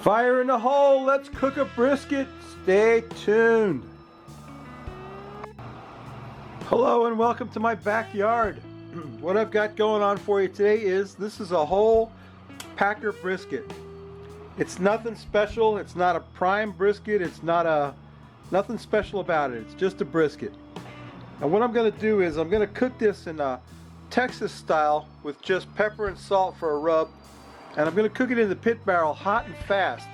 Fire in the hole, let's cook a brisket. Stay tuned. Hello and welcome to my backyard. What I've got going on for you today is this is a whole packer brisket. It's nothing special. It's not a prime brisket. It's not nothing special about it. It's just a brisket. And what I'm going to do is I'm going to cook this in a Texas style with just pepper and salt for a rub. And I'm going to cook it in the pit barrel hot and fast.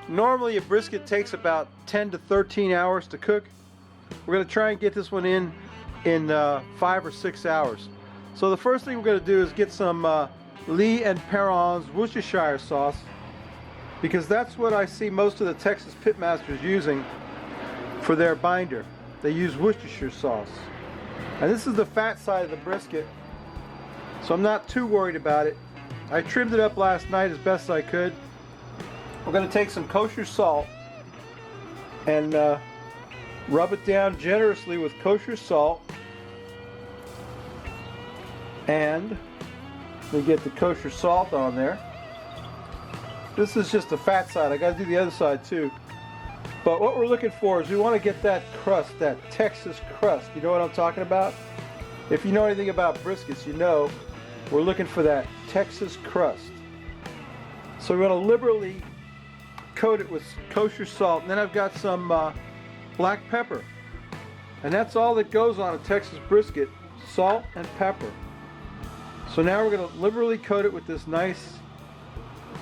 Normally a brisket takes about 10 to 13 hours to cook. We're going to try and get this one in 5 or 6 hours. So the first thing we're going to do is get some Lee and Perron's Worcestershire sauce, because that's what I see most of the Texas pitmasters using for their binder. They use Worcestershire sauce. And this is the fat side of the brisket, so I'm not too worried about it. I trimmed it up last night as best I could. We're going to take some kosher salt and rub it down generously with kosher salt. And we get the kosher salt on there. This is just the fat side. I got to do the other side too. But what we're looking for is we want to get that crust, that Texas crust. You know what I'm talking about? If you know anything about briskets, you know we're looking for that Texas crust. So we're going to liberally coat it with kosher salt. And then I've got some black pepper. And that's all that goes on a Texas brisket, salt and pepper. So now we're going to liberally coat it with this nice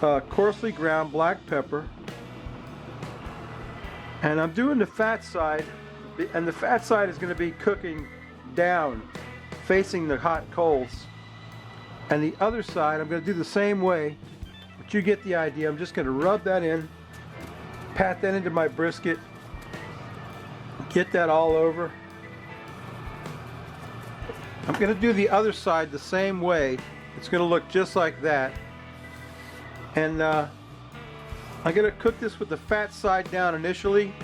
coarsely ground black pepper. And I'm doing the fat side, and the fat side is going to be cooking down, facing the hot coals. And the other side, I'm going to do the same way, but you get the idea. I'm just going to rub that in, pat that into my brisket, get that all over. I'm going to do the other side the same way. It's going to look just like that. And I'm going to cook this with the fat side down initially,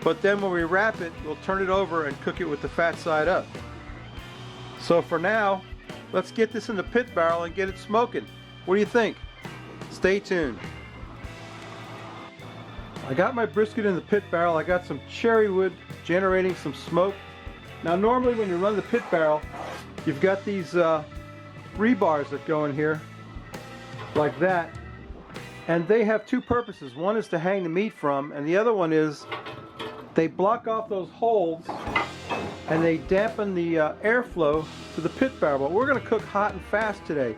but then when we wrap it, we'll turn it over and cook it with the fat side up. So for now, let's get this in the pit barrel and get it smoking. What do you think? Stay tuned. I got my brisket in the pit barrel. I got some cherry wood generating some smoke. Now normally when you run the pit barrel, you've got these rebars that go in here like that. And they have two purposes. One is to hang the meat from, and the other one is they block off those holes and they dampen the airflow to the pit barrel. But we're going to cook hot and fast today,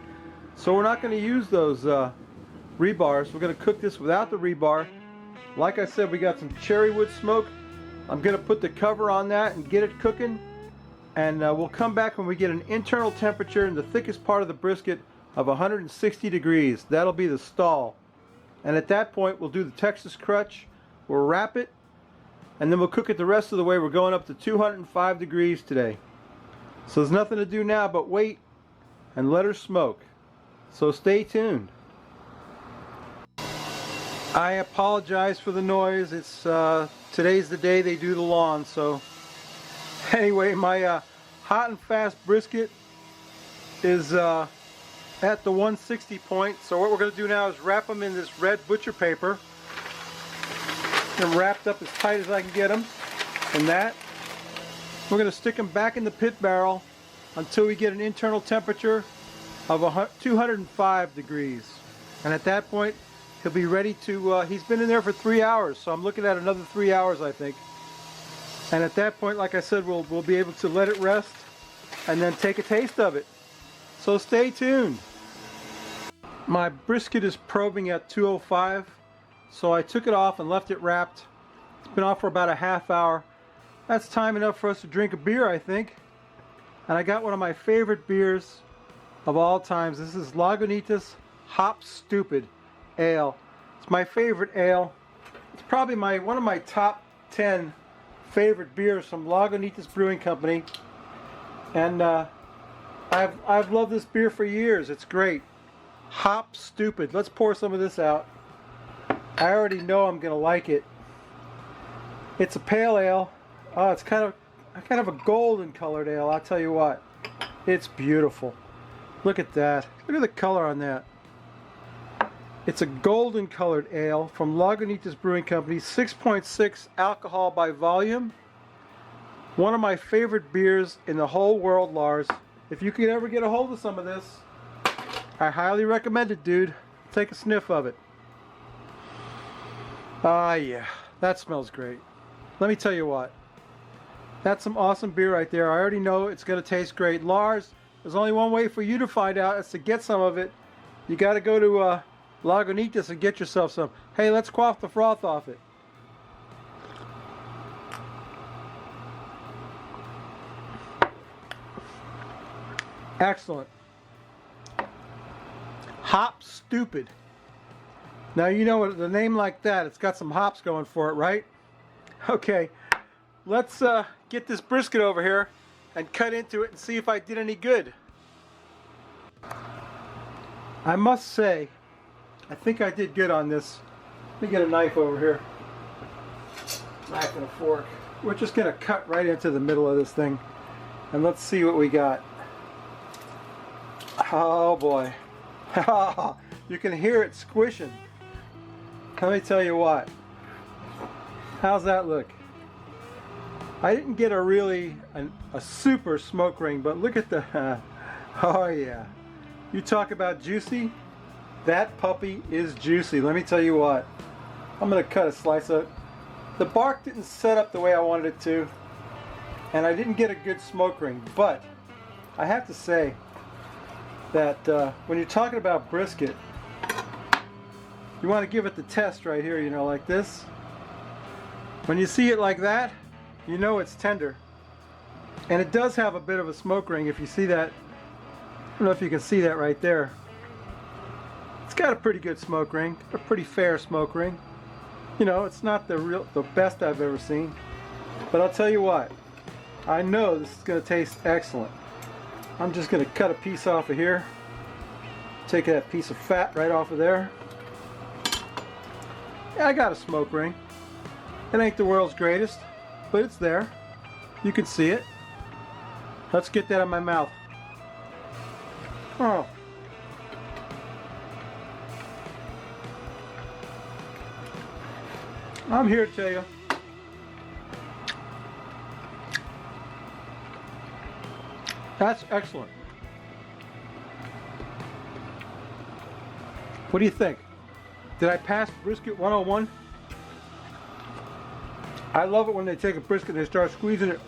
so we're not going to use those rebars. We're going to cook this without the rebar. Like I said, we got some cherry wood smoke. I'm going to put the cover on that and get it cooking, and we'll come back when we get an internal temperature in the thickest part of the brisket of 160 degrees. That'll be the stall. And at that point, we'll do the Texas crutch, we'll wrap it, and then we'll cook it the rest of the way. We're going up to 205 degrees today. So there's nothing to do now but wait and let her smoke. So stay tuned. I apologize for the noise. It's today's the day they do the lawn. So anyway, my hot and fast brisket is at the 160 point. So what we're going to do now is wrap them in this red butcher paper. They're wrapped up as tight as I can get them. And that. We're going to stick them back in the pit barrel until we get an internal temperature of 205 degrees. And at that point, he'll be ready to, he's been in there for 3 hours. So I'm looking at another 3 hours, I think. And at that point, like I said, we'll be able to let it rest and then take a taste of it. So stay tuned. My brisket is probing at 205, so I took it off and left it wrapped. It's been off for about a half hour. That's time enough for us to drink a beer, I think. And I got one of my favorite beers of all times. This is Lagunitas Hop Stupid Ale. It's my favorite ale. It's probably one of my top 10 favorite beers from Lagunitas Brewing Company. And I've loved this beer for years. It's great. Hop Stupid. Let's pour some of this out. I already know I'm gonna like it. It's a pale ale. Oh, it's kind of a golden colored ale. I'll tell you what. It's beautiful. Look at that. Look at the color on that. It's a golden colored ale from Lagunitas Brewing Company, 6.6 alcohol by volume. One of my favorite beers in the whole world, Lars. If you could ever get a hold of some of this, I highly recommend it, dude. Take a sniff of it. Ah, yeah, that smells great. Let me tell you what. That's some awesome beer right there. I already know it's going to taste great. Lars, there's only one way for you to find out, is to get some of it. You got to go to Lagunitas and get yourself some. Hey, let's quaff the froth off it. Excellent. Hop Stupid. Now you know what, the name like that, it's got some hops going for it, right? Okay, let's get this brisket over here and cut into it and see if I did any good. I must say, I think I did good on this. Let me get a knife over here. Knife and a fork. We're just going to cut right into the middle of this thing. And let's see what we got. Oh boy. You can hear it squishing. Let me tell you what. How's that look? I didn't get a super smoke ring, but look at the... oh yeah. You talk about juicy. That puppy is juicy. Let me tell you what. I'm going to cut a slice of it. The bark didn't set up the way I wanted it to. And I didn't get a good smoke ring. But I have to say that when you're talking about brisket, you want to give it the test right here, you know, like this. When you see it like that, you know it's tender. And it does have a bit of a smoke ring if you see that. I don't know if you can see that right there. It's got a pretty good smoke ring, a pretty fair smoke ring. You know, it's not the best I've ever seen. But I'll tell you what, I know this is going to taste excellent. I'm just going to cut a piece off of here. Take that piece of fat right off of there. Yeah, I got a smoke ring. It ain't the world's greatest, but it's there. You can see it. Let's get that in my mouth. Oh. I'm here to tell you. That's excellent. What do you think? Did I pass Brisket 101? I love it when they take a brisket and they start squeezing it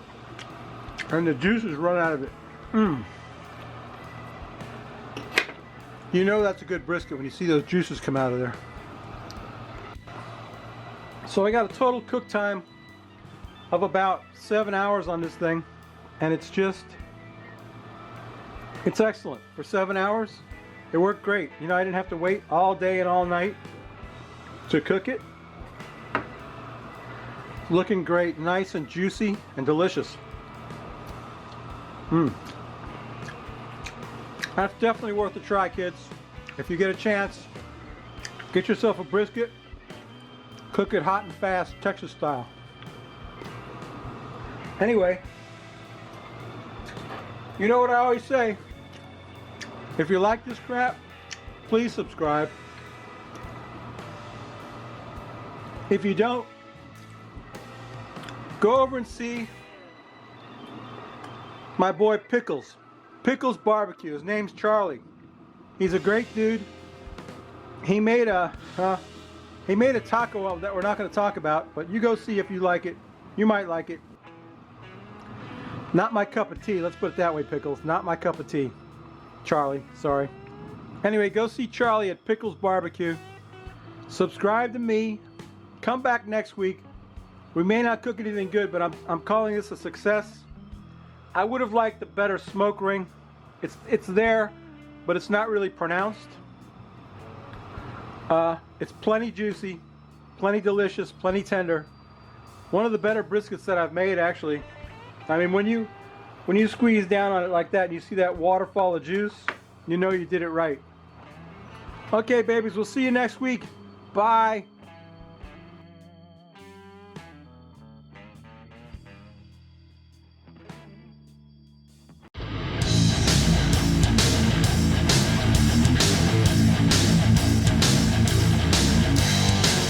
and the juices run out of it. You know that's a good brisket when you see those juices come out of there. So I got a total cook time of about 7 hours on this thing, and it's excellent. For 7 hours, it worked great. You know, I didn't have to wait all day and all night to cook it. Looking great, nice and juicy and delicious. That's definitely worth a try, kids. If you get a chance, get yourself a brisket. Cook it hot and fast, Texas style. Anyway, you know what I always say. If you like this crap, please subscribe. If you don't, go over and see my boy Pickles. Pickles Barbecue. His name's Charlie. He's a great dude. He made a taco that we're not going to talk about, but you go see if you like it. You might like it. Not my cup of tea. Let's put it that way, Pickles. Not my cup of tea. Charlie, sorry. Anyway, go see Charlie at Pickles Barbecue. Subscribe to me. Come back next week. We may not cook anything good, but I'm calling this a success. I would have liked a better smoke ring. It's there, but it's not really pronounced. It's plenty juicy, plenty delicious, plenty tender. One of the better briskets that I've made, actually. I mean, when you squeeze down on it like that and you see that waterfall of juice, you know you did it right. Okay, babies, we'll see you next week. Bye.